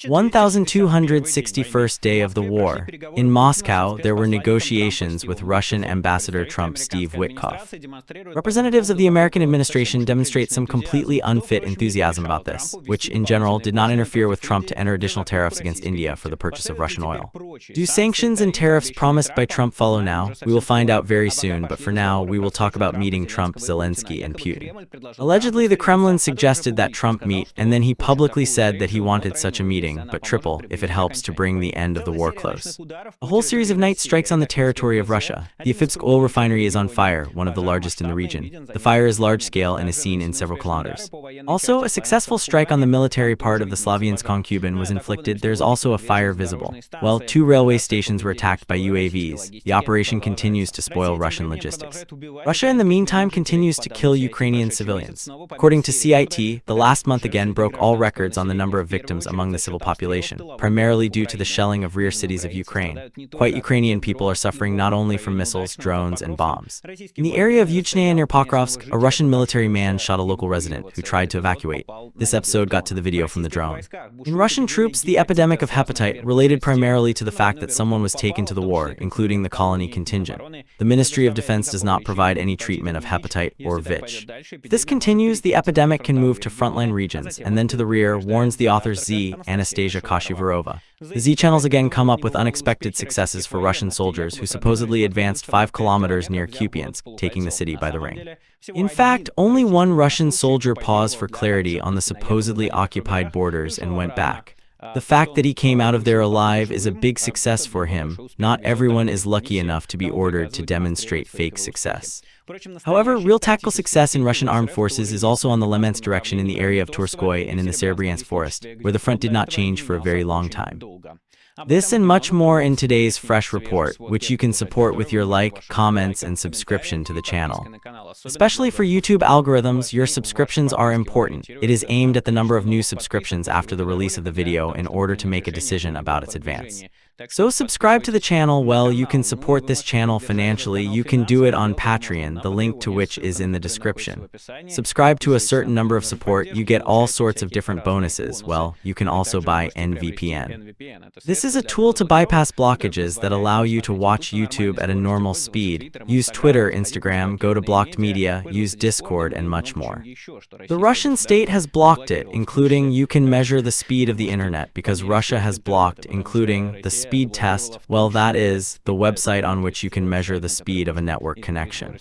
1261st day of the war. In Moscow, there were negotiations with Russian Ambassador Trump Steve Witkoff. Representatives of the American administration demonstrate some completely unfit enthusiasm about this, which, in general, did not interfere with Trump to enter additional tariffs against India for the purchase of Russian oil. Do sanctions and tariffs promised by Trump follow now? We will find out very soon, but for now, we will talk about meeting Trump, Zelensky, and Putin. Allegedly, the Kremlin suggested that Trump meet, and then he publicly said that he wanted such a meeting, but triple, if it helps to bring the end of the war close. A whole series of night strikes on the territory of Russia. The Afipsky Oil Refinery is on fire, one of the largest in the region. The fire is large-scale and is seen in several kilometers. Also, a successful strike on the military part of the Slaviansk Kuban was inflicted. There is also a fire visible. While 2 railway stations were attacked by UAVs, the operation continues to spoil Russian logistics. Russia, in the meantime, continues to kill Ukrainian civilians. According to CIT, the last month again broke all records on the number of victims among the civil population, primarily due to the shelling of rear cities of Ukraine. Quite Ukrainian people are suffering not only from missiles, drones, and bombs. In the area of Nacke near Pokrovsk, a Russian military man shot a local resident who tried to evacuate. This episode got to the video from the drone. In Russian troops, the epidemic of hepatitis related primarily to the fact that someone was taken to the war, including the colony contingent. The Ministry of Defense does not provide any treatment of hepatitis or VIH. If this continues, the epidemic can move to frontline regions, and then to the rear, warns the authors Z. Anastasia Kashivarova. The Z channels again come up with unexpected successes for Russian soldiers who supposedly advanced 5 kilometers near Kupyansk, taking the city by the ring. In fact, only one Russian soldier paused for clarity on the supposedly occupied borders and went back. The fact that he came out of there alive is a big success for him. Not everyone is lucky enough to be ordered to demonstrate fake success. However, real tactical success in Russian armed forces is also on the Lemensk direction in the area of Turskoye and in the Serebryansky Forest, where the front did not change for a very long time. This and much more in today's Fresh Report, which you can support with your like, comments, and subscription to the channel. Especially for YouTube algorithms, your subscriptions are important. It is aimed at the number of new subscriptions after the release of the video in order to make a decision about its advance. So subscribe to the channel. Well, you can support this channel financially. You can do it on Patreon, the link to which is in the description. Subscribe to a certain number of support, you get all sorts of different bonuses. Well, you can also buy NVPN. This is a tool to bypass blockages that allow you to watch YouTube at a normal speed. Use Twitter, Instagram, go to blocked media, use Discord, and much more. The Russian state has blocked it, including you can measure the speed of the internet because Russia has blocked, including the speed test, well, that is the website on which you can measure the speed of a network connection.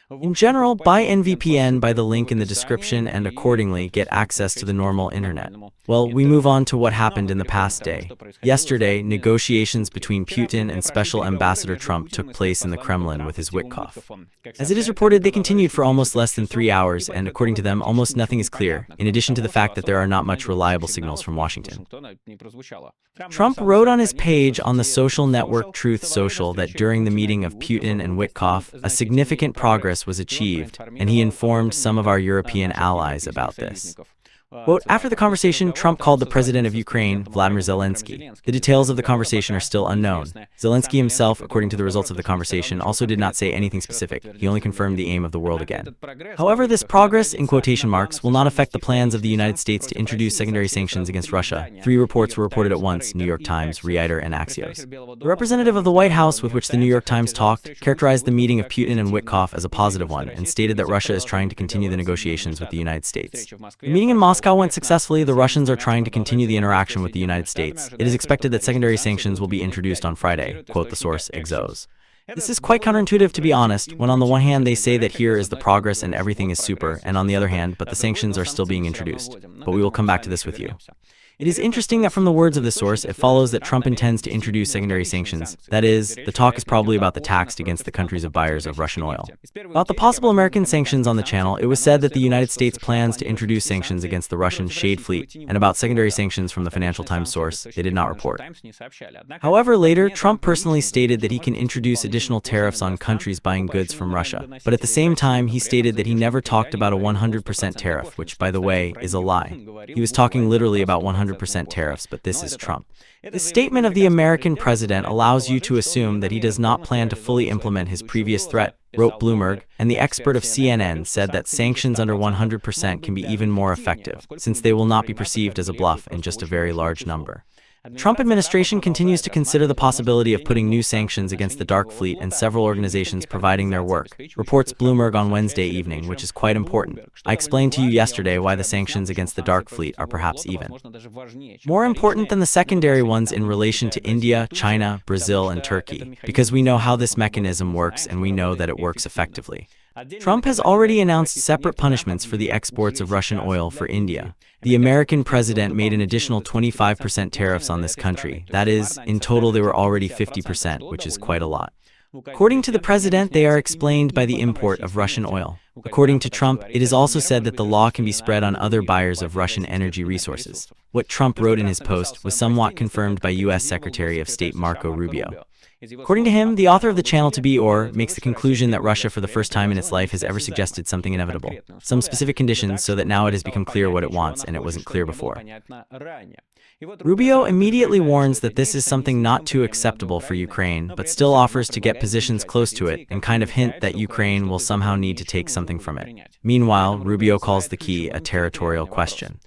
In general, buy NVPN by the link in the description and accordingly get access to the normal internet. Well, we move on to what happened in the past day. Yesterday, negotiations between Putin and Special Ambassador Trump took place in the Kremlin with his Witkoff. As it is reported, they continued for almost less than 3 hours, and according to them, almost nothing is clear, in addition to the fact that there are not much reliable signals from Washington. Trump wrote on his page on the social network Truth Social that during the meeting of Putin and Witkoff, a significant progress was achieved, and he informed some of our European allies about this. Quote, after the conversation, Trump called the president of Ukraine, Vladimir Zelensky. The details of the conversation are still unknown. Zelensky himself, according to the results of the conversation, also did not say anything specific. He only confirmed the aim of the world again. However, this progress, in quotation marks, will not affect the plans of the United States to introduce secondary sanctions against Russia. 3 reports were reported at once, New York Times, Reiter, and Axios. The representative of the White House with which the New York Times talked characterized the meeting of Putin and Witkoff as a positive one and stated that Russia is trying to continue the negotiations with the United States. The meeting in Moscow went successfully. The Russians are trying to continue the interaction with the United States. It is expected that secondary sanctions will be introduced on Friday, quote the source, Exos. This is quite counterintuitive, to be honest, when on the one hand they say that here is the progress and everything is super, and on the other hand, but the sanctions are still being introduced. But we will come back to this with you. It is interesting that from the words of this source, it follows that Trump intends to introduce secondary sanctions. That is, the talk is probably about the tax against the countries of buyers of Russian oil. About the possible American sanctions on the channel, it was said that the United States plans to introduce sanctions against the Russian Shade Fleet, and about secondary sanctions from the Financial Times source, they did not report. However, later, Trump personally stated that he can introduce additional tariffs on countries buying goods from Russia, but at the same time, he stated that he never talked about a 100% tariff, which, by the way, is a lie. He was talking literally about 100% 100% tariffs, but this is Trump. The statement of the American president allows you to assume that he does not plan to fully implement his previous threat, wrote Bloomberg, and the expert of CNN said that sanctions under 100% can be even more effective, since they will not be perceived as a bluff in just a very large number. The Trump administration continues to consider the possibility of putting new sanctions against the dark fleet and several organizations providing their work, reports Bloomberg on Wednesday evening, which is quite important. I explained to you yesterday why the sanctions against the dark fleet are perhaps even more important than the secondary ones in relation to India, China, Brazil, and Turkey, because we know how this mechanism works and we know that it works effectively. Trump has already announced separate punishments for the exports of Russian oil for India. The American president made an additional 25% tariffs on this country. That is, in total they were already 50%, which is quite a lot. According to the president, they are explained by the import of Russian oil. According to Trump, it is also said that the law can be spread on other buyers of Russian energy resources. What Trump wrote in his post was somewhat confirmed by U.S. Secretary of State Marco Rubio. According to him, the author of the channel To Be Or makes the conclusion that Russia for the first time in its life has ever suggested something inevitable, some specific conditions, so that now it has become clear what it wants and it wasn't clear before. Rubio immediately warns that this is something not too acceptable for Ukraine, but still offers to get positions close to it and kind of hint that Ukraine will somehow need to take something from it. Meanwhile, Rubio calls the key a territorial question.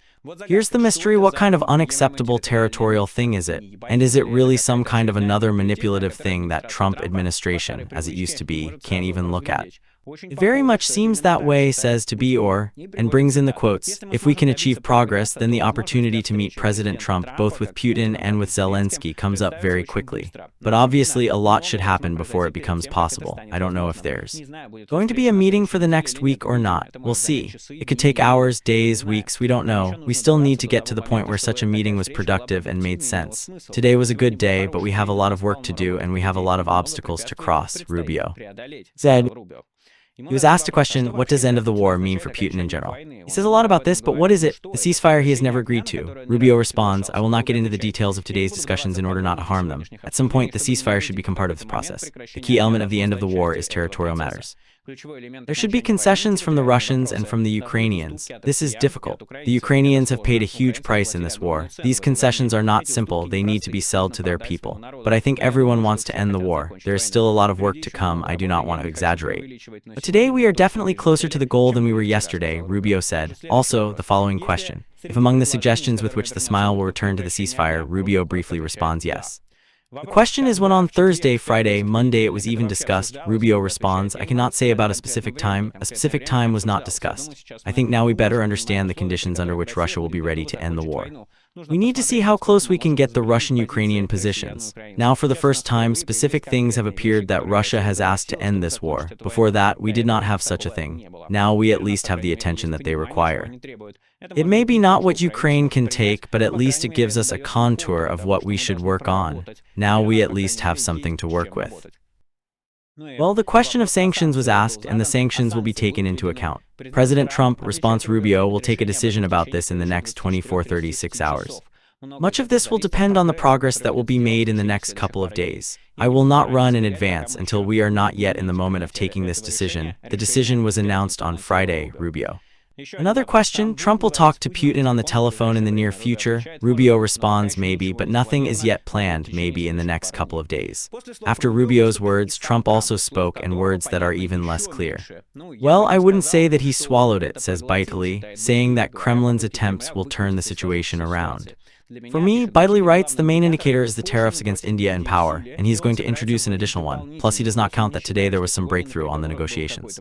Here's the mystery: what kind of unacceptable territorial thing is it? And is it really some kind of another manipulative thing that Trump administration, as it used to be, can't even look at? It very much seems that way, says To Be Or, and brings in the quotes, if we can achieve progress, then the opportunity to meet President Trump, both with Putin and with Zelensky, comes up very quickly. But obviously a lot should happen before it becomes possible. I don't know if there's going to be a meeting for the next week or not. We'll see. It could take hours, days, weeks, we don't know. We still need to get to the point where such a meeting was productive and made sense. Today was a good day, but we have a lot of work to do and we have a lot of obstacles to cross, Rubio said. He was asked a question, what does end of the war mean for Putin in general? He says a lot about this, but what is it? The ceasefire he has never agreed to. Rubio responds, I will not get into the details of today's discussions in order not to harm them. At some point, the ceasefire should become part of the process. The key element of the end of the war is territorial matters. There should be concessions from the Russians and from the Ukrainians. This is difficult. The Ukrainians have paid a huge price in this war. These concessions are not simple, they need to be sold to their people. But I think everyone wants to end the war. There is still a lot of work to come, I do not want to exaggerate. But today we are definitely closer to the goal than we were yesterday, Rubio said. Also, the following question. If among the suggestions with which the smile will return to the ceasefire, Rubio briefly responds yes. The question is when on Thursday, Friday, Monday it was even discussed. Rubio responds, I cannot say about a specific time. A specific time was not discussed. I think now we better understand the conditions under which Russia will be ready to end the war. We need to see how close we can get the Russian-Ukrainian positions. Now for the first time, specific things have appeared that Russia has asked to end this war. Before that, we did not have such a thing. Now we at least have the attention that they require. It may be not what Ukraine can take, but at least it gives us a contour of what we should work on. Now we at least have something to work with. Well, the question of sanctions was asked, and the sanctions will be taken into account. President Trump, response Rubio, will take a decision about this in the next 24-36 hours. Much of this will depend on the progress that will be made in the next couple of days. I will not run in advance until we are not yet in the moment of taking this decision. The decision was announced on Friday, Rubio. Another question, Trump will talk to Putin on the telephone in the near future. Rubio responds, maybe, but nothing is yet planned, maybe in the next couple of days. After Rubio's words, Trump also spoke, and words that are even less clear. Well, I wouldn't say that he swallowed it, says Bitely, saying that Kremlin's attempts will turn the situation around. For me, Bitely writes, the main indicator is the tariffs against India and power, and he's going to introduce an additional one. Plus, he does not count that today there was some breakthrough on the negotiations.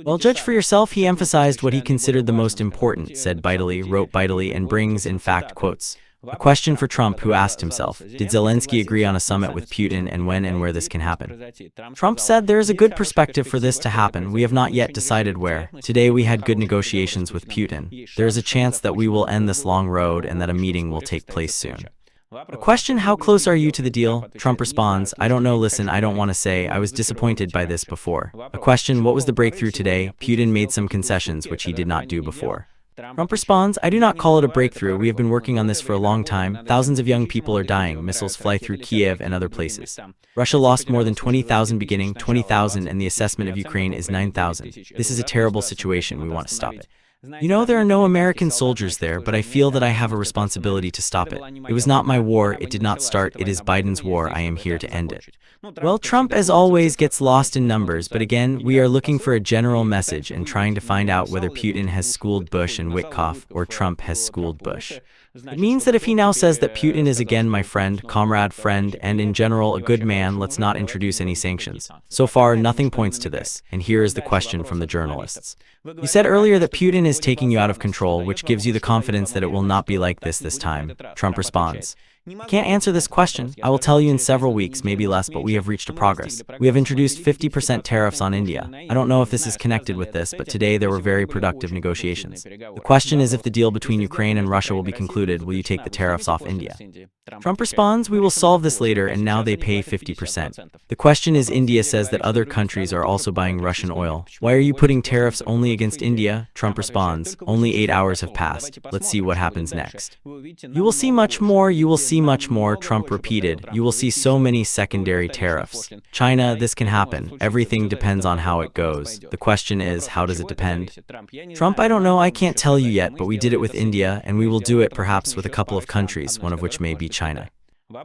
Well, judge for yourself, he emphasized what he considered the most important, said Bitely, wrote Bitely, and brings, in fact, quotes. A question for Trump, who asked himself, did Zelensky agree on a summit with Putin and when and where this can happen? Trump said there is a good perspective for this to happen. We have not yet decided where. Today we had good negotiations with Putin. There is a chance that we will end this long road and that a meeting will take place soon. A question, how close are you to the deal? Trump responds, I don't know, listen, I don't want to say, I was disappointed by this before. A question, what was the breakthrough today? Putin made some concessions which he did not do before. Trump responds, I do not call it a breakthrough, we have been working on this for a long time, thousands of young people are dying, missiles fly through Kiev and other places. Russia lost more than 20,000 beginning, 20,000, and the assessment of Ukraine is 9,000. This is a terrible situation, we want to stop it. You know, there are no American soldiers there, but I feel that I have a responsibility to stop it. It was not my war, it did not start, it is Biden's war, I am here to end it. Well, Trump as always gets lost in numbers, but again, we are looking for a general message and trying to find out whether Putin has schooled Bush and Witkoff or Trump has schooled Bush. It means that if he now says that Putin is again my friend, comrade, friend, and in general a good man, let's not introduce any sanctions. So far, nothing points to this, and here is the question from the journalists. You said earlier that Putin is taking you out of control, which gives you the confidence that it will not be like this time. Trump responds. I can't answer this question. I will tell you in several weeks, maybe less, but we have reached a progress. We have introduced 50% tariffs on India. I don't know if this is connected with this, but today there were very productive negotiations. The question is if the deal between Ukraine and Russia will be concluded, will you take the tariffs off India? Trump responds, we will solve this later, and now they pay 50%. The question is India says that other countries are also buying Russian oil. Why are you putting tariffs only against India? Trump responds, only 8 hours have passed. Let's see what happens next. You will see much more, you will see much more, Trump repeated. You will see so many secondary tariffs. China, this can happen. Everything depends on how it goes. The question is, how does it depend? Trump, I don't know, I can't tell you yet, but we did it with India, and we will do it perhaps with a couple of countries, one of which may be China.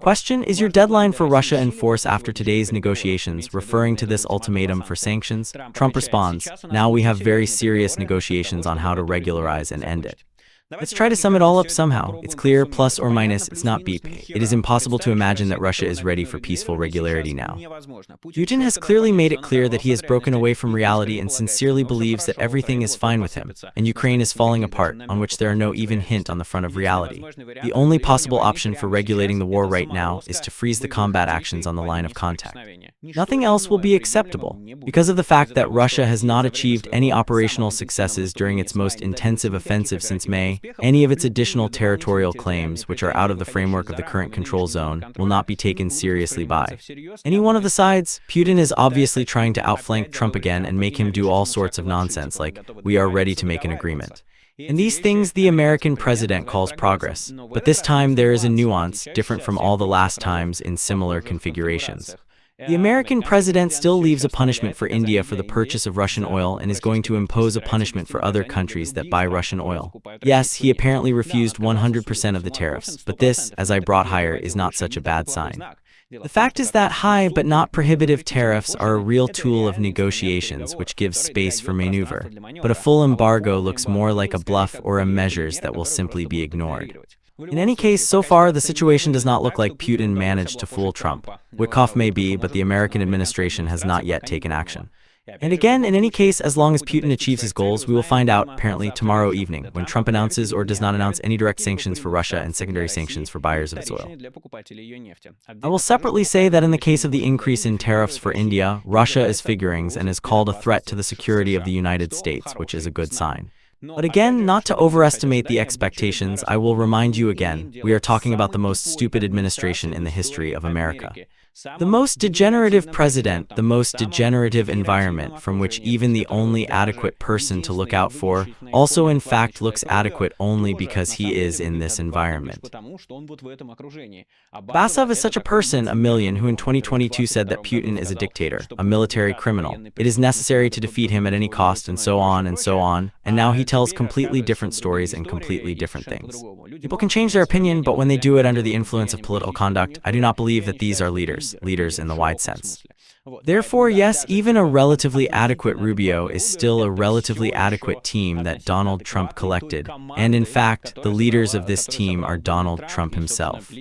Question, is your deadline for Russia in force after today's negotiations, referring to this ultimatum for sanctions? Trump responds, now we have very serious negotiations on how to regularize and end it. Let's try to sum it all up somehow. It's clear, plus or minus, it's not beep. It is impossible to imagine that Russia is ready for peaceful regularity now. Putin has clearly made it clear that he has broken away from reality and sincerely believes that everything is fine with him, and Ukraine is falling apart, on which there are no even hint on the front of reality. The only possible option for regulating the war right now is to freeze the combat actions on the line of contact. Nothing else will be acceptable, because of the fact that Russia has not achieved any operational successes during its most intensive offensive since May. Any of its additional territorial claims, which are out of the framework of the current control zone, will not be taken seriously by any one of the sides. Putin is obviously trying to outflank Trump again and make him do all sorts of nonsense like, we are ready to make an agreement. And these things the American president calls progress, but this time there is a nuance, different from all the last times in similar configurations. The American president still leaves a punishment for India for the purchase of Russian oil and is going to impose a punishment for other countries that buy Russian oil. Yes, he apparently refused 100% of the tariffs, but this, as I brought higher, is not such a bad sign. The fact is that high but not prohibitive tariffs are a real tool of negotiations which gives space for maneuver, but a full embargo looks more like a bluff or a measures that will simply be ignored. In any case, so far, the situation does not look like Putin managed to fool Trump. Witkoff may be, but the American administration has not yet taken action. And again, in any case, as long as Putin achieves his goals, we will find out, apparently, tomorrow evening, when Trump announces or does not announce any direct sanctions for Russia and secondary sanctions for buyers of its oil. I will separately say that in the case of the increase in tariffs for India, Russia is figurings and is called a threat to the security of the United States, which is a good sign. But again, not to overestimate the expectations, I will remind you again, we are talking about the most stupid administration in the history of America. The most degenerative president, the most degenerative environment from which even the only adequate person to look out for also in fact looks adequate only because he is in this environment. Basov is such a person, a million, who in 2022 said that Putin is a dictator, a military criminal. It is necessary to defeat him at any cost and so on, and now he tells completely different stories and completely different things. People can change their opinion, but when they do it under the influence of political conduct, I do not believe that these are leaders in the wide sense. Therefore, yes, even a relatively adequate Rubio is still a relatively adequate team that Donald Trump collected, and in fact, the leaders of this team are Donald Trump himself.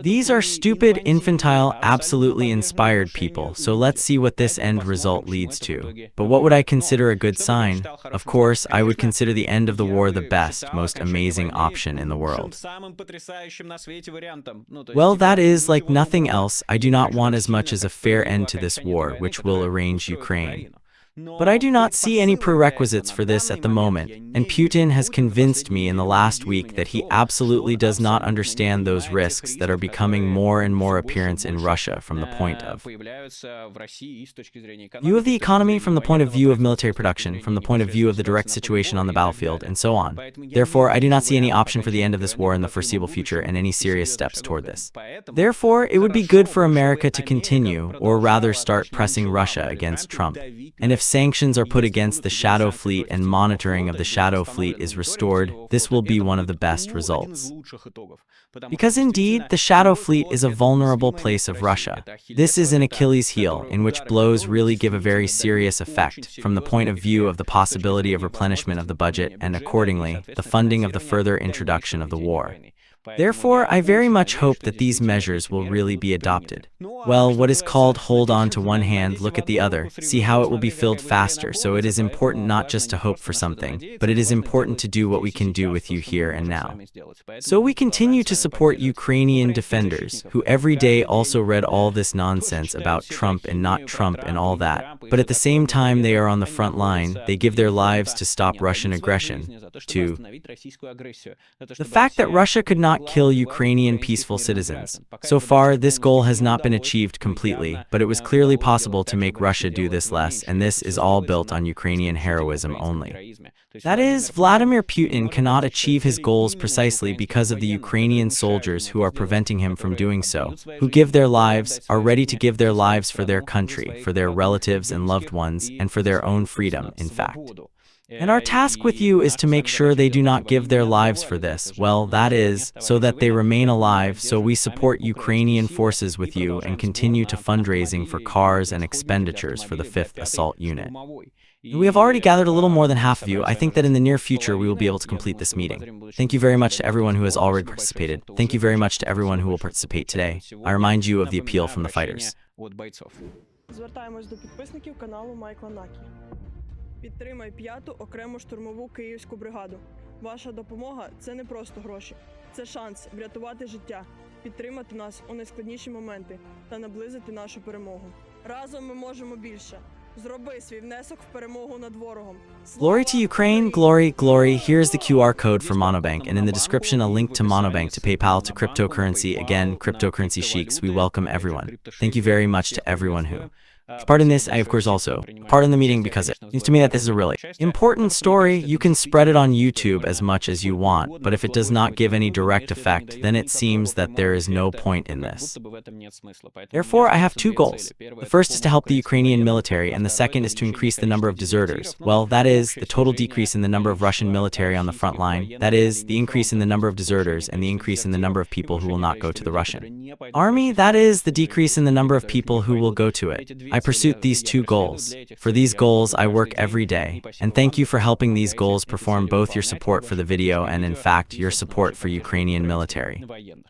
These are stupid, infantile, absolutely inspired people, so let's see what this end result leads to. But what would I consider a good sign? Of course, I would consider the end of the war the best, most amazing option in the world. Well, that is, like nothing else, I do not want as much as a fair end to this war, which will arrange Ukraine. But I do not see any prerequisites for this at the moment, and Putin has convinced me in the last week that he absolutely does not understand those risks that are becoming more and more apparent in Russia from the point of view of the economy, from the point of view of military production, from the point of view of the direct situation on the battlefield, and so on. Therefore, I do not see any option for the end of this war in the foreseeable future and any serious steps toward this. Therefore, it would be good for America to continue, or rather start pressing Russia against Trump. And if sanctions are put against the shadow fleet and monitoring of the shadow fleet is restored, this will be one of the best results. Because indeed, the shadow fleet is a vulnerable place of Russia. This is an Achilles heel in which blows really give a very serious effect from the point of view of the possibility of replenishment of the budget and accordingly, the funding of the further introduction of the war. Therefore, I very much hope that these measures will really be adopted. Well, what is called hold on to one hand, look at the other, see how it will be filled faster, so it is important not just to hope for something, but it is important to do what we can do with you here and now. So we continue to support Ukrainian defenders, who every day also read all this nonsense about Trump and not Trump and all that, but at the same time they are on the front line, they give their lives to stop Russian aggression, to the fact that Russia could not kill Ukrainian peaceful citizens. So far, this goal has not been achieved completely, but it was clearly possible to make Russia do this less, and this is all built on Ukrainian heroism only. That is, Vladimir Putin cannot achieve his goals precisely because of the Ukrainian soldiers who are preventing him from doing so, who give their lives, are ready to give their lives for their country, for their relatives and loved ones, and for their own freedom, in fact. And our task with you is to make sure they do not give their lives for this, well, that is, so that they remain alive, so we support Ukrainian forces with you and continue to fundraising for cars and expenditures for the 5th Assault Unit. We have already gathered a little more than half of you. I think that in the near future we will be able to complete this meeting. Thank you very much to everyone who has already participated. Thank you very much to everyone who will participate today. I remind you of the appeal from the fighters. Звертаємось до підписників каналу Майкла Накі. Підтримай 5-ту окрему штурмову київську бригаду. Ваша допомога – це не просто гроші. Це шанс врятувати життя, підтримати нас у найскладніші моменти та наблизити нашу перемогу. Разом ми можемо більше. Зроби свій внесок в перемогу над ворогом. Glory to Ukraine, glory, glory. Here's the QR code for Monobank, and in the description a link to Monobank to PayPal to cryptocurrency. Again, cryptocurrency sheiks, we welcome everyone. Thank you very much to everyone who pardon this, I of course also pardon the meeting because it seems to me that this is a really important story. You can spread it on YouTube as much as you want, but if it does not give any direct effect, then it seems that there is no point in this. Therefore, I have two goals. The first is to help the Ukrainian military, and the second is to increase the number of deserters. Well, that is, the total decrease in the number of Russian military on the front line, that is, the increase in the number of deserters and the increase in the number of people who will not go to the Russian army, that is, the decrease in the number of people who will go to it. I pursued these two goals. For these goals, I work every day, and thank you for helping these goals perform both your support for the video and, in fact, your support for Ukrainian military.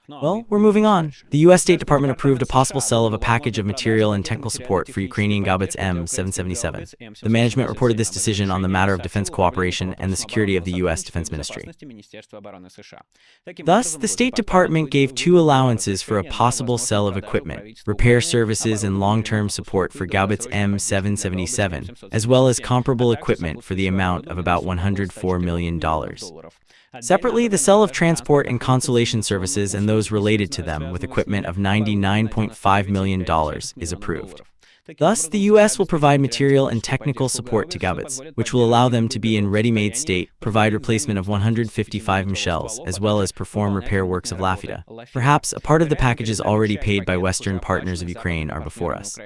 Well, we're moving on. The U.S. State Department approved a possible sale of a package of material and technical support for Ukrainian Haubitz M777. The management reported this decision on the matter of defense cooperation and the security of the U.S. Defense Ministry. Thus, the State Department gave two allowances for a possible sale of equipment, repair services and long-term support for Haubitz M777, as well as comparable equipment for the amount of about $104 million. Separately, the sale of transport and consolation services and those related to them with equipment of $99.5 million is approved. Thus, the U.S. will provide material and technical support to Haubitz, which will allow them to be in ready-made state, provide replacement of 155 shells, as well as perform repair works of Lafita. Perhaps a part of the packages already paid by Western partners of Ukraine are before us.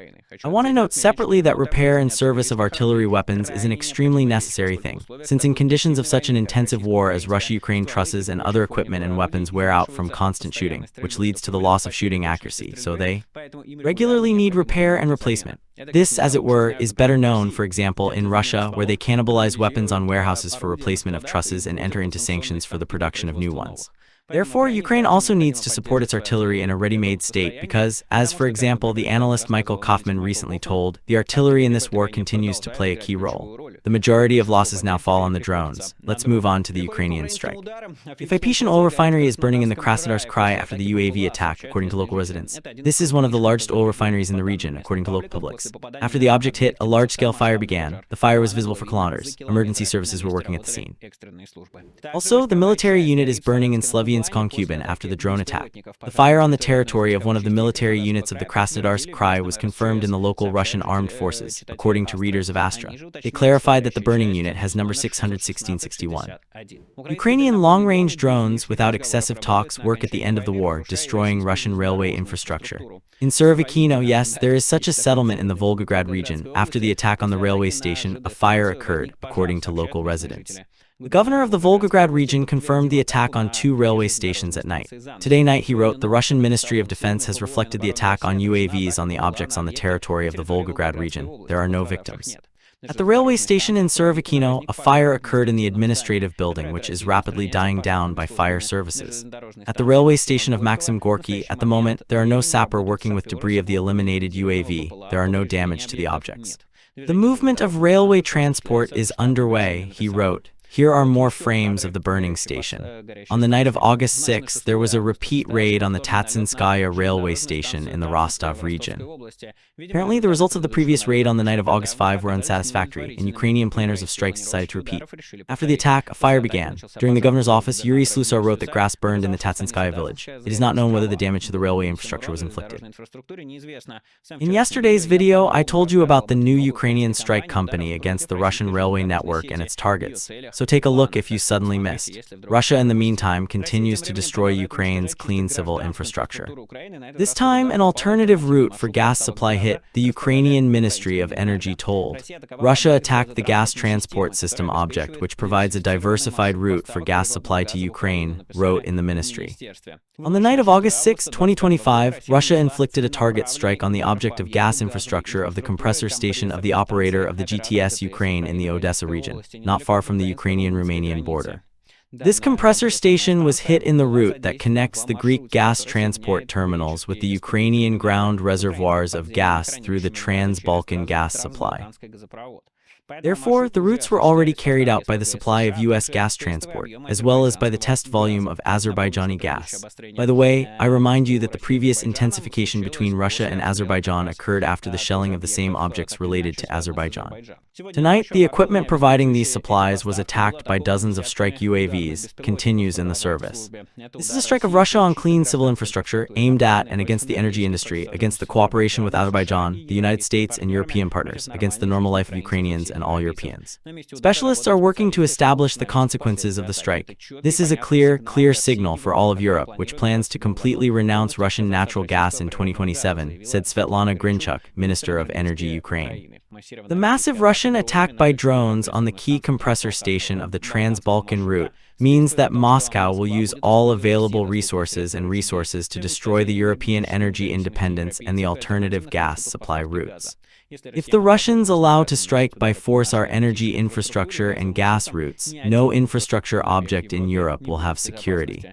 I want to note separately that repair and service of artillery weapons is an extremely necessary thing, since in conditions of such an intensive war as Russia-Ukraine trusses and other equipment and weapons wear out from constant shooting, which leads to the loss of shooting accuracy, so they regularly need repair and replacement. This, as it were, is better known, for example, in Russia, where they cannibalize weapons on warehouses for replacement of trusses and enter into sanctions for the production of new ones. Therefore, Ukraine also needs to support its artillery in a ready-made state because, as for example the analyst Michael Kaufman recently told, the artillery in this war continues to play a key role. The majority of losses now fall on the drones. Let's move on to the Ukrainian strike. The Afipsky Oil Refinery is burning in the Krasnodarsk Krai after the UAV attack, according to local residents. This is one of the largest oil refineries in the region, according to local publics. After the object hit, a large-scale fire began. The fire was visible for kilometers. Emergency services were working at the scene. Also, the military unit is burning in Slovenia Kupyansk on Kuban after the drone attack. The fire on the territory of one of the military units of the Krasnodarsk Krai was confirmed in the local Russian armed forces, according to readers of Astra. They clarified that the burning unit has number 61661. Ukrainian long-range drones without excessive talks work at the end of the war, destroying Russian railway infrastructure. In Serebryansky, yes, there is such a settlement in the Volgograd region. After the attack on the railway station, a fire occurred, according to local residents. The governor of the Volgograd region confirmed the attack on 2 railway stations at night. Today night, he wrote, the Russian Ministry of Defense has reflected the attack on UAVs on the objects on the territory of the Volgograd region. There are no victims. At the railway station in Serebryansky, a fire occurred in the administrative building, which is rapidly dying down by fire services. At the railway station of Maxim Gorky, at the moment, there are no sapper working with debris of the eliminated UAV. There are no damage to the objects. The movement of railway transport is underway, he wrote. Here are more frames of the burning station. On the night of August 6, there was a repeat raid on the Tatsinskaya railway station in the Rostov region. Apparently, the results of the previous raid on the night of August 5 were unsatisfactory, and Ukrainian planners of strikes decided to repeat. After the attack, a fire began. During the governor's office, Yuri Slusar wrote that grass burned in the Tatsinskaya village. It is not known whether the damage to the railway infrastructure was inflicted. In yesterday's video, I told you about the new Ukrainian strike company against the Russian railway network and its targets. So take a look if you suddenly missed. Russia, in the meantime, continues to destroy Ukraine's clean civil infrastructure. This time, an alternative route for gas supply hit, the Ukrainian Ministry of Energy told. Russia attacked the gas transport system object, which provides a diversified route for gas supply to Ukraine, wrote in the ministry. On the night of August 6, 2025, Russia inflicted a target strike on the object of gas infrastructure of the compressor station of the operator of the GTS Ukraine in the Odessa region, not far from the Ukrainian-Romanian border. This compressor station was hit in the route that connects the Greek gas transport terminals with the Ukrainian ground reservoirs of gas through the Trans-Balkan gas supply. Therefore, the routes were already carried out by the supply of U.S. gas transport, as well as by the test volume of Azerbaijani gas. By the way, I remind you that the previous intensification between Russia and Azerbaijan occurred after the shelling of the same objects related to Azerbaijan. Tonight, the equipment providing these supplies was attacked by dozens of strike UAVs, continues in the service. This is a strike of Russia on clean civil infrastructure, aimed at and against the energy industry, against the cooperation with Azerbaijan, the United States, and European partners, against the normal life of Ukrainians and all Europeans. Specialists are working to establish the consequences of the strike. This is a clear signal for all of Europe, which plans to completely renounce Russian natural gas in 2027, said Svetlana Grinchuk, Minister of Energy Ukraine. The massive Russian attack by drones on the key compressor station of the Trans-Balkan route means that Moscow will use all available resources to destroy the European energy independence and the alternative gas supply routes. If the Russians allow to strike by force our energy infrastructure and gas routes, no infrastructure object in Europe will have security.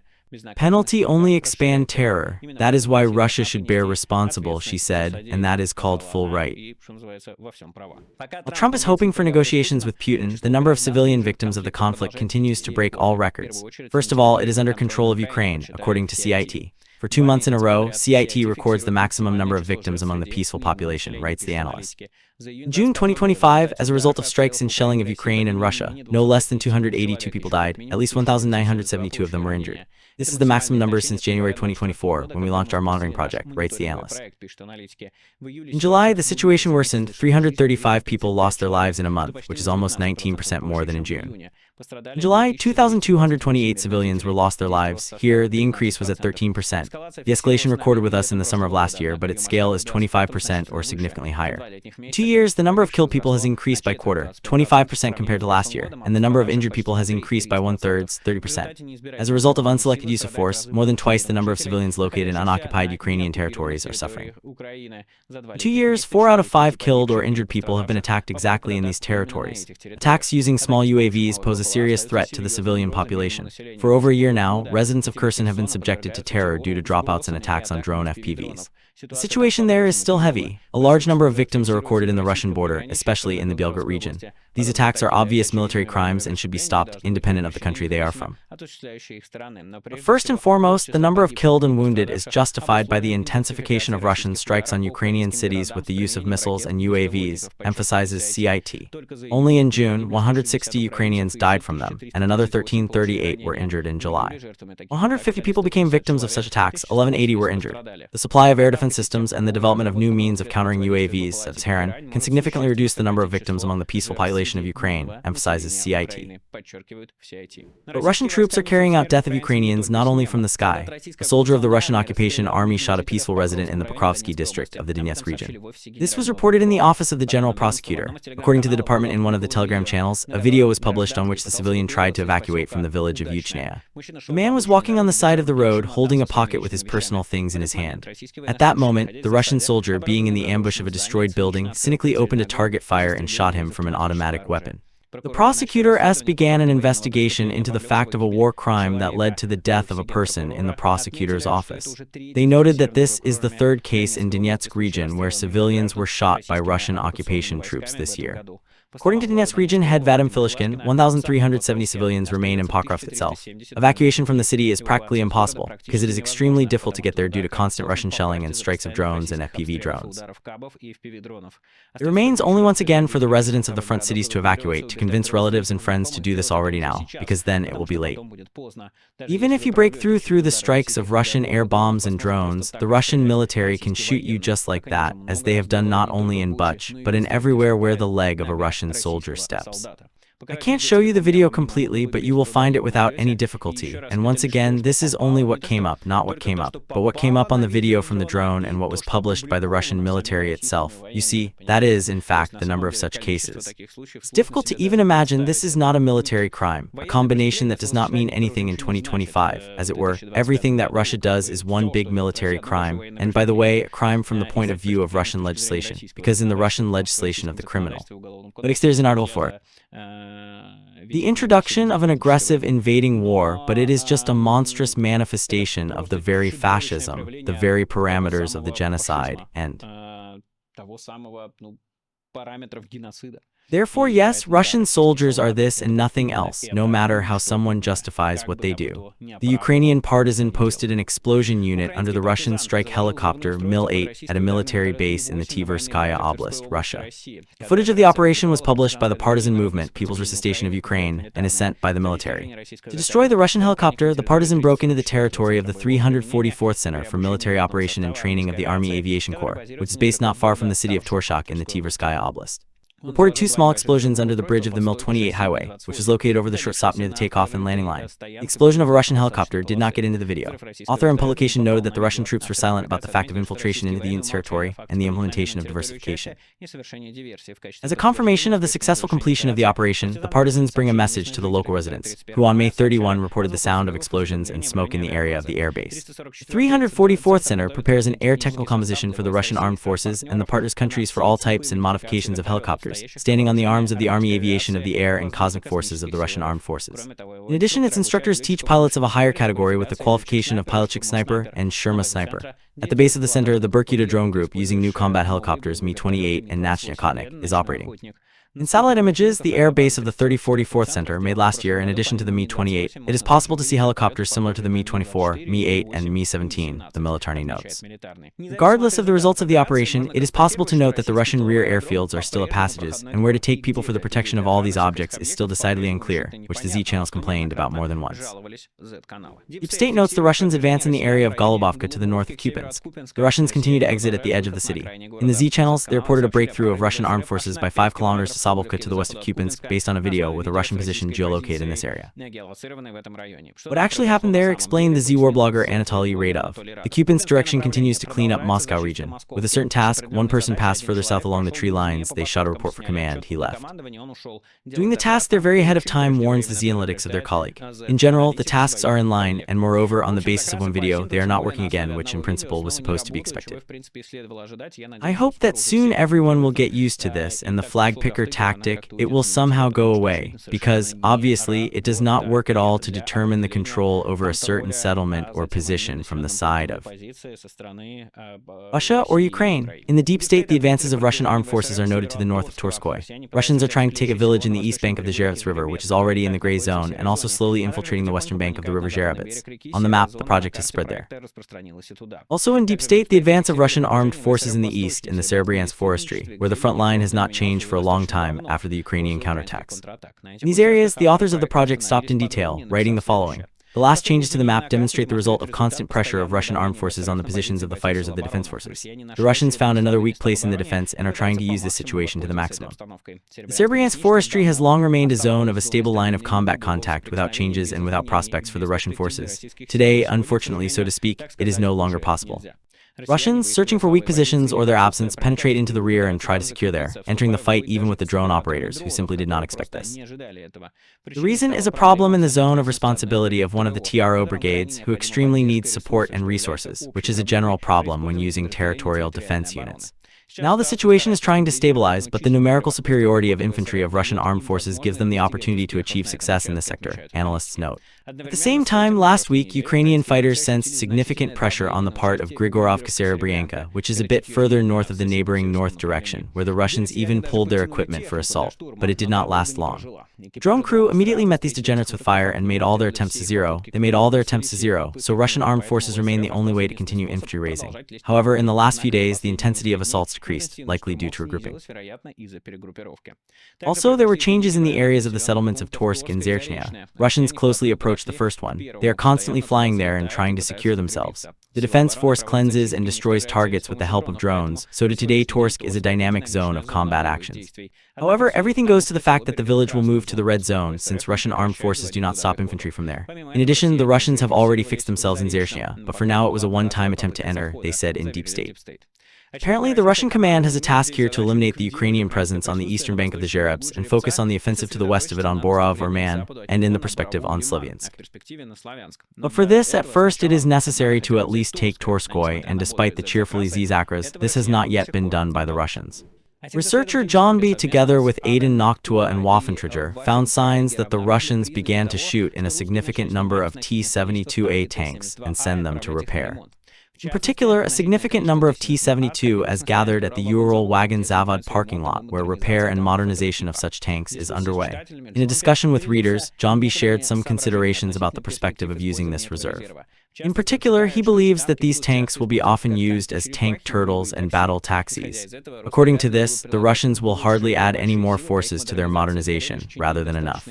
Penalty only expand terror. That is why Russia should bear responsible, she said, and that is called full right. While Trump is hoping for negotiations with Putin, the number of civilian victims of the conflict continues to break all records. First of all, it is under control of Ukraine, according to CIT. For 2 months in a row, CIT records the maximum number of victims among the peaceful population, writes the analyst. In June 2025, as a result of strikes and shelling of Ukraine and Russia, no less than 282 people died, at least 1,972 of them were injured. This is the maximum number since January 2024, when we launched our monitoring project, writes the analyst. In July, the situation worsened. 335 people lost their lives in a month, which is almost 19% more than in June. In July, 2,228 civilians were lost their lives. Here, the increase was at 13%. The escalation recorded with us in the summer of last year, but its scale is 25% or significantly higher. In 2 years, the number of killed people has increased by quarter, 25% compared to last year, and the number of injured people has increased by 1/3, 30%. As a result of unselected use of force, more than twice the number of civilians located in unoccupied Ukrainian territories are suffering. In 2 years, 4 out of 5 killed or injured people have been attacked exactly in these territories. Attacks using small UAVs pose a serious threat to the civilian population. For over a year now, residents of Kherson have been subjected to terror due to dropouts and attacks on drone FPVs. The situation there is still heavy. A large number of victims are recorded in the Russian border, especially in the Belgorod region. These attacks are obvious military crimes and should be stopped, independent of the country they are from. But first and foremost, the number of killed and wounded is justified by the intensification of Russian strikes on Ukrainian cities with the use of missiles and UAVs, emphasizes CIT. Only in June, 160 Ukrainians died from them, and another 1338 were injured in July. 150 people became victims of such attacks, 1180 were injured. The supply of air defense systems and the development of new means of countering UAVs, such as Heron, can significantly reduce the number of victims among the peaceful population of Ukraine, emphasizes CIT. But Russian troops are carrying out death of Ukrainians not only from the sky. A soldier of the Russian occupation army shot a peaceful resident in the Pokrovsk district of the Donetsk region. This was reported in the office of the general prosecutor. According to the department in one of the Telegram channels, a video was published on which the civilian tried to evacuate from the village of Uchnaya. The man was walking on the side of the road holding a pocket with his personal things in his hand. At that moment, the Russian soldier, being in the ambush of a destroyed building, cynically opened a target fire and shot him from an automatic weapon. The prosecutor began an investigation into the fact of a war crime that led to the death of a person in the prosecutor's office. They noted that this is the third case in Donetsk region where civilians were shot by Russian occupation troops this year. According to Donetsk region head Vadim Filishkin, 1,370 civilians remain in Pokrovsk itself. Evacuation from the city is practically impossible, because it is extremely difficult to get there due to constant Russian shelling and strikes of drones and FPV drones. It remains only once again for the residents of the front cities to evacuate, to convince relatives and friends to do this already now, because then it will be late. Even if you break through the strikes of Russian air bombs and drones, the Russian military can shoot you just like that, as they have done not only in Buch, but in everywhere where the leg of a Russian soldier steps. I can't show you the video completely, but you will find it without any difficulty. And once again, this is only what came up, not what came up, but what came up on the video from the drone and what was published by the Russian military itself. You see, that is, in fact, the number of such cases. It's difficult to even imagine this is not a military crime, a combination that does not mean anything in 2025. As it were, everything that Russia does is one big military crime, and by the way, a crime from the point of view of Russian legislation, because in the Russian legislation of the criminal. But there's an article for it. The introduction of an aggressive invading war, but it is just a monstrous manifestation of the very fascism, the very parameters of the genocide, and therefore, yes, Russian soldiers are this and nothing else, no matter how someone justifies what they do. The Ukrainian partisan posted an explosion unit under the Russian strike helicopter Mil-8 at a military base in the Tverskaya Oblast, Russia. Footage of the operation was published by the partisan movement People's Resistance of Ukraine and is sent by the military. To destroy the Russian helicopter, the partisan broke into the territory of the 344th Center for Military Operation and Training of the Army Aviation Corps, which is based not far from the city of Torshak in the Tverskaya Oblast. Reported two small explosions under the bridge of the Mil-28 highway, which is located over the short stop near the takeoff and landing line. The explosion of a Russian helicopter did not get into the video. Author and publication noted that the Russian troops were silent about the fact of infiltration into the unit's territory and the implementation of diversification. As a confirmation of the successful completion of the operation, the partisans bring a message to the local residents, who on May 31 reported the sound of explosions and smoke in the area of the airbase. The 344th Center prepares an air technical composition for the Russian armed forces and the partners countries for all types and modifications of helicopters, standing on the arms of the Army Aviation of the Air and Cosmic Forces of the Russian Armed Forces. In addition, its instructors teach pilots of a higher category with the qualification of Pilotchik Sniper and Sherma Sniper. At the base of the center, the Berkuda drone group using new combat helicopters Mi-28 and Nacke is operating. In satellite images, the air base of the 3044th Center made last year, in addition to the Mi-28, it is possible to see helicopters similar to the Mi-24, Mi-8, and Mi-17, the Militarny notes. Regardless of the results of the operation, it is possible to note that the Russian rear airfields are still at passages, and where to take people for the protection of all these objects is still decidedly unclear, which the Z channels complained about more than once. Deep State notes the Russians advance in the area of Golubovka to the north of Kupyansk. The Russians continue to exit at the edge of the city. In the Z channels, they reported a breakthrough of Russian armed forces by 5 kilometers to Sabulka to the west of Kupyansk based on a video with a Russian position geolocated in this area. What actually happened there explained the Z-War blogger Anatoly Radov. The Kupyansk direction continues to clean up Moscow region. With a certain task, one person passed further south along the tree lines, they shot a report for command, he left. Doing the task they're very ahead of time warns the Z-Analytics of their colleague. In general, the tasks are in line, and moreover, on the basis of one video, they are not working again, which in principle was supposed to be expected. I hope that soon everyone will get used to this, and the flag picker tactic, it will somehow go away, because, obviously, it does not work at all to determine the control over a certain settlement or position from the side of Russia or Ukraine. In the deep state, the advances of Russian armed forces are noted to the north of Torskoy. Russians are trying to take a village in the east bank of the Zherevets River, which is already in the gray zone, and also slowly infiltrating the western bank of the river Zherevets. On the map, the project has spread there. Also in deep state, the advance of Russian armed forces in the east, in the Serebryansky Forestry, where the front line has not changed for a long time after the Ukrainian counterattacks. In these areas, the authors of the project stopped in detail, writing the following. The last changes to the map demonstrate the result of constant pressure of Russian armed forces on the positions of the fighters of the defense forces. The Russians found another weak place in the defense and are trying to use this situation to the maximum. The Serebryansky Forestry has long remained a zone of a stable line of combat contact without changes and without prospects for the Russian forces. Today, unfortunately, so to speak, it is no longer possible. Russians, searching for weak positions or their absence, penetrate into the rear and try to secure there, entering the fight even with the drone operators, who simply did not expect this. The reason is a problem in the zone of responsibility of one of the TRO brigades, who extremely needs support and resources, which is a general problem when using territorial defense units. Now the situation is trying to stabilize, but the numerical superiority of infantry of Russian armed forces gives them the opportunity to achieve success in this sector, analysts note. At the same time, last week, Ukrainian fighters sensed significant pressure on the part of Grigorovka-Serebryanka, which is a bit further north of the neighboring north direction, where the Russians even pulled their equipment for assault, but it did not last long. Drone crew immediately met these degenerates with fire and made all their attempts to zero. They made all their attempts to zero, so Russian armed forces remain the only way to continue infantry raising. However, in the last few days, the intensity of assaults decreased, likely due to regrouping. Also, there were changes in the areas of the settlements of Torsk and Zherchnya. Russians closely approached the first one. They are constantly flying there and trying to secure themselves. The defense force cleanses and destroys targets with the help of drones, so today Torsk is a dynamic zone of combat actions. However, everything goes to the fact that the village will move to the red zone since Russian armed forces do not stop infantry from there. In addition, the Russians have already fixed themselves in Zherchnya, but for now it was a one-time attempt to enter, they said in deep state. Apparently, the Russian command has a task here to eliminate the Ukrainian presence on the eastern bank of the Zherevets and focus on the offensive to the west of it on Borov or Man, and in the perspective on Slavyansk. But for this, at first, it is necessary to at least take Torskoy, and despite the cheerfully Zakras, this has not yet been done by the Russians. Researcher John B. together with Aidan Noctua and Waffentrager found signs that the Russians began to shoot in a significant number of T-72A tanks and send them to repair. In particular, a significant number of T-72 as gathered at the Ural Wagon Zavod parking lot, where repair and modernization of such tanks is underway. In a discussion with readers, John B. shared some considerations about the perspective of using this reserve. In particular, he believes that these tanks will be often used as tank turtles and battle taxis. According to this, the Russians will hardly add any more forces to their modernization, rather than enough.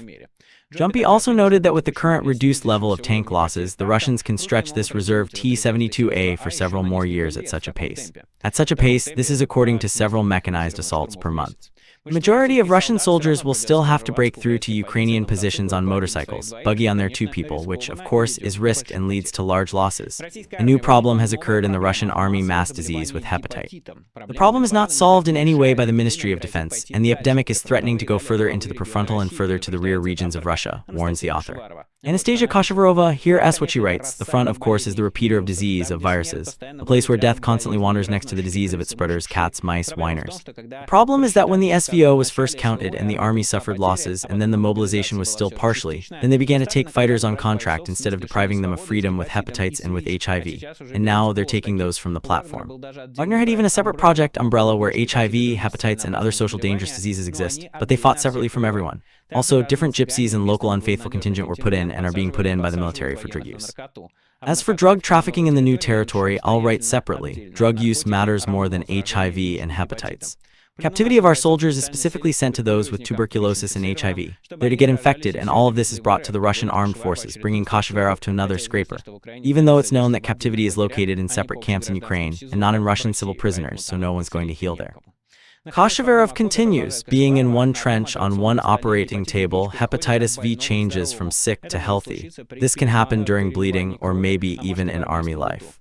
Jumpy also noted that with the current reduced level of tank losses, the Russians can stretch this reserve T-72A for several more years at such a pace. At such a pace, this is according to several mechanized assaults per month. The majority of Russian soldiers will still have to break through to Ukrainian positions on motorcycles, buggy on their two people, which, of course, is risked and leads to large losses. A new problem has occurred in the Russian army mass disease with hepatitis. The problem is not solved in any way by the Ministry of Defense, and the epidemic is threatening to go further into the prefrontal and further to the rear regions of Russia, warns the author. Anastasia Koshevarova, here's what she writes. The front, of course, is the repeater of disease, of viruses, a place where death constantly wanders next to the disease of its spreaders, cats, mice, whiners. The problem is that when the SVO was first counted and the army suffered losses, and then the mobilization was still partially, then they began to take fighters on contract instead of depriving them of freedom with hepatitis and with HIV, and now they're taking those from the platform. Wagner had even a separate project umbrella where HIV, hepatitis, and other social dangerous diseases exist, but they fought separately from everyone. Also, different gypsies and local unfaithful contingent were put in and are being put in by the military for drug use. As for drug trafficking in the new territory, I'll write separately. Drug use matters more than HIV and hepatitis. Captivity of our soldiers is specifically sent to those with tuberculosis and HIV. They're to get infected, and all of this is brought to the Russian armed forces, bringing Koshevarov to another scraper. Even though it's known that captivity is located in separate camps in Ukraine, and not in Russian civil prisoners, so no one's going to heal there. Koshevarov continues, being in one trench on one operating table, hepatitis V changes from sick to healthy. This can happen during bleeding or maybe even in army life.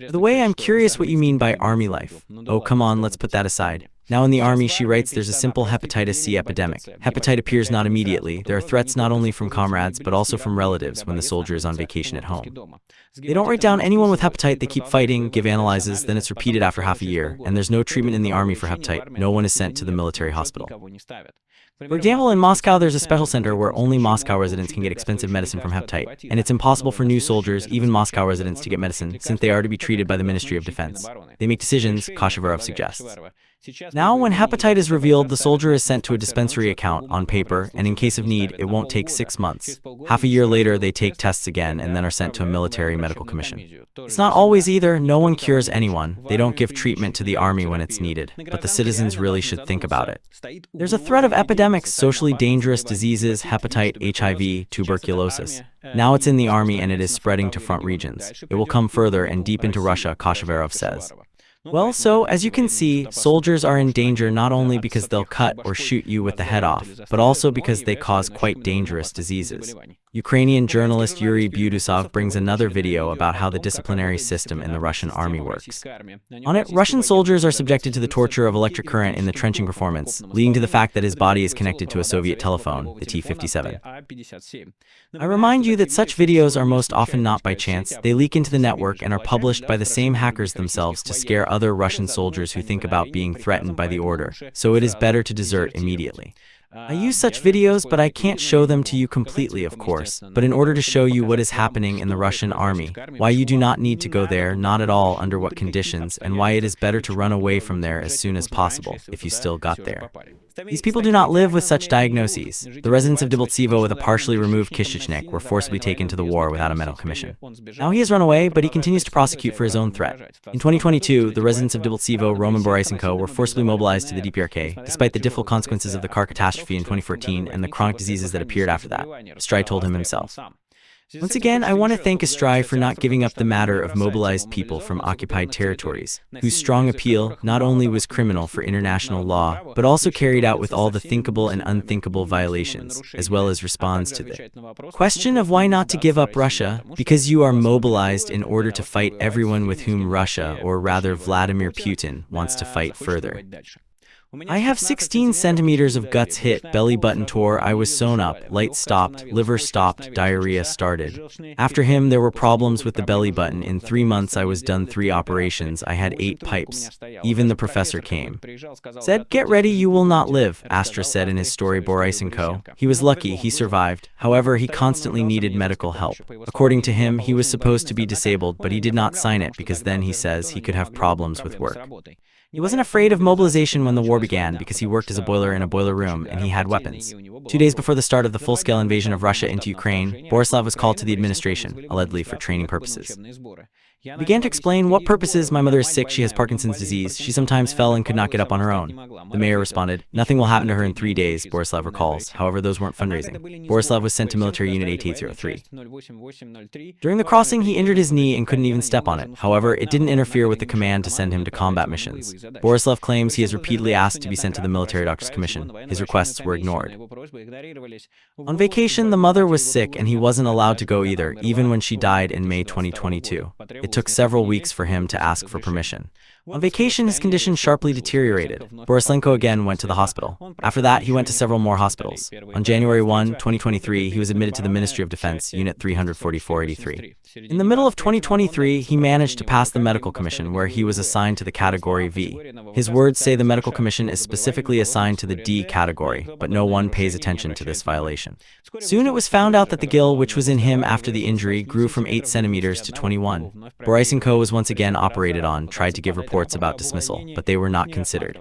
The way I'm curious what you mean by army life. Oh, come on, let's put that aside. Now in the army, she writes, there's a simple hepatitis C epidemic. Hepatitis appears not immediately. There are threats not only from comrades, but also from relatives when the soldier is on vacation at home. They don't write down anyone with hepatitis, they keep fighting, give analyses, then it's repeated after half a year, and there's no treatment in the army for hepatitis. No one is sent to the military hospital. For example, in Moscow, there's a special center where only Moscow residents can get expensive medicine from hepatitis, and it's impossible for new soldiers, even Moscow residents, to get medicine, since they are to be treated by the Ministry of Defense. They make decisions, Kashavarov suggests. Now, when hepatitis is revealed, the soldier is sent to a dispensary account on paper, and in case of need, it won't take 6 months. Half a year later, they take tests again and then are sent to a military medical commission. It's not always either. No one cures anyone. They don't give treatment to the army when it's needed, but the citizens really should think about it. There's a threat of epidemics, socially dangerous diseases, hepatitis, HIV, tuberculosis. Now it's in the army and it is spreading to front regions. It will come further and deep into Russia, Kashavarov says. Well, so, as you can see, soldiers are in danger not only because they'll cut or shoot you with the head off, but also because they cause quite dangerous diseases. Ukrainian journalist Yuri Budusov brings another video about how the disciplinary system in the Russian army works. On it, Russian soldiers are subjected to the torture of electric current in the trenching performance, leading to the fact that his body is connected to a Soviet telephone, the T-57. I remind you that such videos are most often not by chance. They leak into the network and are published by the same hackers themselves to scare other Russian soldiers who think about being threatened by the order, so it is better to desert immediately. I use such videos, but I can't show them to you completely, of course, but in order to show you what is happening in the Russian army, why you do not need to go there, not at all, under what conditions, and why it is better to run away from there as soon as possible, if you still got there. These people do not live with such diagnoses. The residents of Debaltsevo with a partially removed Kishishnik were forcibly taken to the war without a medical commission. Now he has run away, but he continues to prosecute for his own threat. In 2022, the residents of Debaltsevo, Roman Borisenko, were forcibly mobilized to the DPRK, despite the difficult consequences of the car catastrophe in 2014 and the chronic diseases that appeared after that. Astrai told him himself. Once again, I want to thank Astrai for not giving up the matter of mobilized people from occupied territories, whose strong appeal not only was criminal for international law, but also carried out with all the thinkable and unthinkable violations, as well as responds to the question of why not to give up Russia, because you are mobilized in order to fight everyone with whom Russia, or rather Vladimir Putin, wants to fight further. I have 16 centimeters of guts hit, belly button tore, I was sewn up, light stopped, liver stopped, diarrhea started. After him there were problems with the belly button. In 3 months I was done 3 operations, I had 8 pipes. Even the professor came. Said, "Get ready, you will not live," Astra said in his story Borisenko. He was lucky, he survived. However, he constantly needed medical help. According to him, he was supposed to be disabled, but he did not sign it because then, he says, he could have problems with work. He wasn't afraid of mobilization when the war began because he worked as a boiler in a boiler room and he had weapons. 2 days before the start of the full-scale invasion of Russia into Ukraine, Borislav was called to the administration, allegedly for training purposes. He began to explain, "What purposes? My mother is sick, she has Parkinson's disease, she sometimes fell and could not get up on her own." The mayor responded, "Nothing will happen to her in 3 days," Borislav recalls. However, those weren't fundraising. Borislav was sent to military unit 8803. During the crossing, he injured his knee and couldn't even step on it. However, it didn't interfere with the command to send him to combat missions. Borislav claims he has repeatedly asked to be sent to the military doctor's commission. His requests were ignored. On vacation, the mother was sick and he wasn't allowed to go either, even when she died in May 2022. It took several weeks for him to ask for permission. On vacation, his condition sharply deteriorated. Borisenko again went to the hospital. After that, he went to several more hospitals. On January 1, 2023, he was admitted to the Ministry of Defense, Unit 34483. In the middle of 2023, he managed to pass the medical commission, where he was assigned to the category V. His words say the medical commission is specifically assigned to the D category, but no one pays attention to this violation. Soon it was found out that the gill, which was in him after the injury, grew from 8 centimeters to 21. Borisenko was once again operated on, tried to give reports about dismissal, but they were not considered.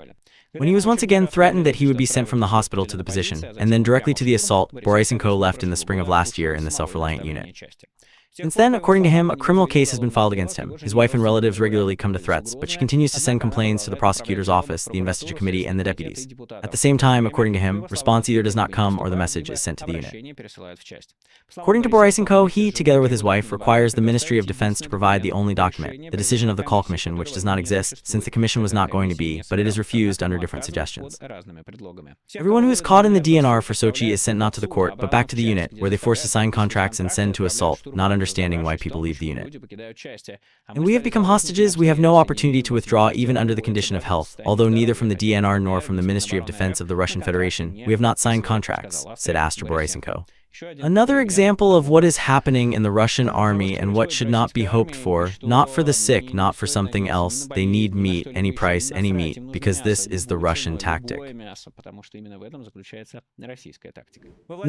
When he was once again threatened that he would be sent from the hospital to the position, and then directly to the assault, Borisenko left in the spring of last year in the self-reliant unit. Since then, according to him, a criminal case has been filed against him. His wife and relatives regularly come to threats, but she continues to send complaints to the prosecutor's office, the investigative committee, and the deputies. At the same time, according to him, response either does not come or the message is sent to the unit. According to Borisenko, he, together with his wife, requires the Ministry of Defense to provide the only document, the decision of the call commission, which does not exist, since the commission was not going to be, but it is refused under different suggestions. Everyone who is caught in the DNR for Sochi is sent not to the court, but back to the unit, where they force to sign contracts and send to assault, not understanding why people leave the unit. And we have become hostages. We have no opportunity to withdraw even under the condition of health, although neither from the DNR nor from the Ministry of Defense of the Russian Federation, we have not signed contracts, said Astra Borisenko. Another example of what is happening in the Russian army and what should not be hoped for, not for the sick, not for something else. They need meat, any price, any meat, because this is the Russian tactic. In the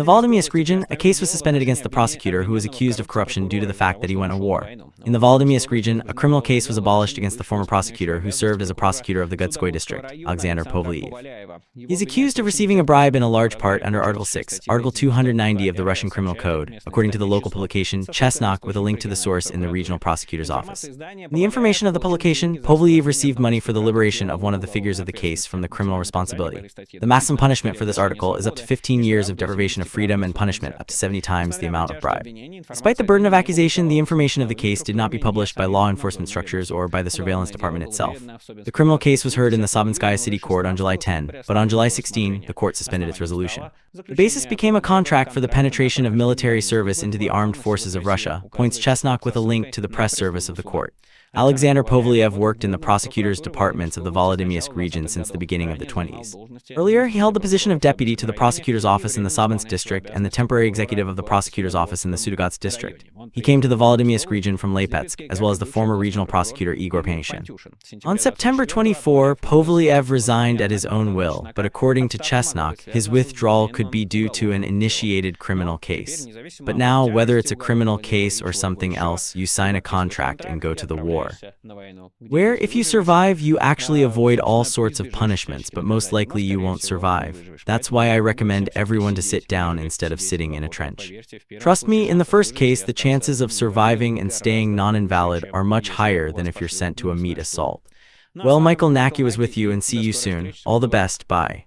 Volodymysk region, a case was suspended against the prosecutor who was accused of corruption due to the fact that he went to war. In the Volodymysk region, a criminal case was abolished against the former prosecutor who served as a prosecutor of the Gudskoye district, Alexander Povliev. He is accused of receiving a bribe in a large part under Article 6, Article 290 of the Russian Criminal Code, according to the local publication Chesnok, with a link to the source in the regional prosecutor's office. In the information of the publication, Povliev received money for the liberation of one of the figures of the case from the criminal responsibility. The maximum punishment for this article is up to 15 years of deprivation of freedom and punishment up to 70 times the amount of bribe. Despite the burden of accusation, the information of the case did not be published by law enforcement structures or by the surveillance department itself. The criminal case was heard in the Serebryansky City Court on July 10, but on July 16, the court suspended its resolution. The basis became a contract for the penetration of military service into the armed forces of Russia, points Chesnok with a link to the press service of the court. Alexander Povliev worked in the prosecutor's departments of the Volodymysk region since the beginning of the 20s. Earlier, he held the position of deputy to the prosecutor's office in the Sabansk district and the temporary executive of the prosecutor's office in the Sudogots district. He came to the Volodymysk region from Lipetsk, as well as the former regional prosecutor Igor Panshin. On September 24, Povliev resigned at his own will, but according to Chesnok, his withdrawal could be due to an initiated criminal case. But now, whether it's a criminal case or something else, you sign a contract and go to the war, where if you survive, you actually avoid all sorts of punishments, but most likely you won't survive. That's why I recommend everyone to sit down instead of sitting in a trench. Trust me, in the first case, the chances of surviving and staying non-invalid are much higher than if you're sent to a meat assault. Well, Michael Nacke was with you, and see you soon. All the best, bye.